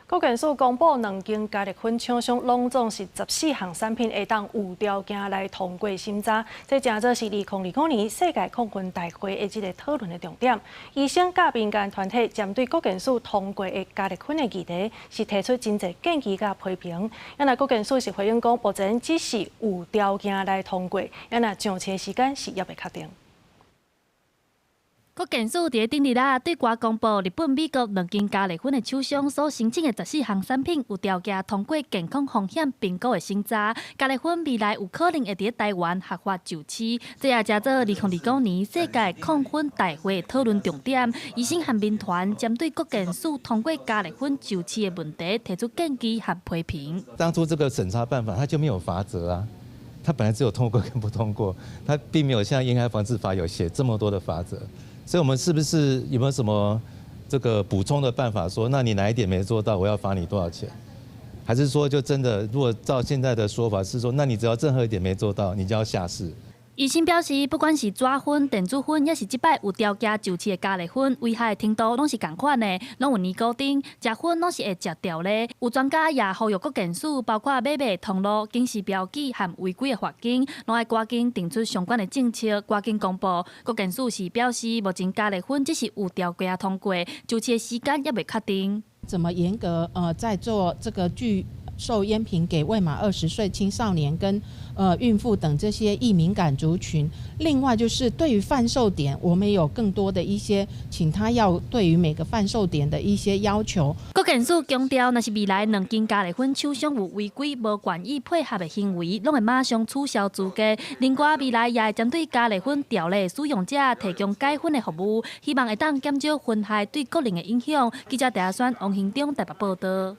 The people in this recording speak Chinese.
国健署公布2间加热粉厂商拢总是14项产品会当有条件来通过审查，这正做是2025年世界抗菌大会的一个讨论的重点。医生甲民间团体针对国健署通过的加热粉的议题，是提出真侪建议甲批评。原来国健署是回应讲，目前只是有条件来通过，原来上车时间是也未确定。 国健署伫顶日对外公布，日本、美国2间加热粉的厂商所申请的14项产品有条件通过健康风险评估的审查。加热粉未来有可能会伫台湾合法就市，这也加做2025年世界抗菌大会讨论重点。医生和民团针对国健署通过加热粉就市的问题提出建议和批评。当初这个审查办法，它就没有罚则啊。 它本来只有通过跟不通过，它并没有像烟害防治法有写这么多的法则，所以我们是不是有没有什么这个补充的办法说，那你哪一点没做到，我要罚你多少钱？还是说就真的，如果照现在的说法是说，那你只要任何一点没做到，你就要下市？ 医生表示，不管是纸粉、电子粉，也是即摆有条件就市的加热粉，危害的程度拢是共款的，拢有尼古丁，食粉拢是会食掉的。有专家也呼吁国健署，包括买卖通路、警示标记和违规的罚金，拢要赶紧定出相关的政策，赶紧公布。国健署是表示，目前加热粉只是有条件通过，就市的时间也未确定。怎么严格在做这个拒售烟品给未满20岁青少年跟孕妇等这些易敏感族群。另外就是对于贩售点，我们有更多的一些，请他要对于每个贩售点的一些要求。国健署强调，若是未来2间加热粉厂商有违规、无愿意配合的行为，拢会马上取消资格。另外，未来也会针对加热粉条例使用者提供改粉的服务，希望会当减少烟害对个人的影响。记者戴亚轩、王兴忠台北报道。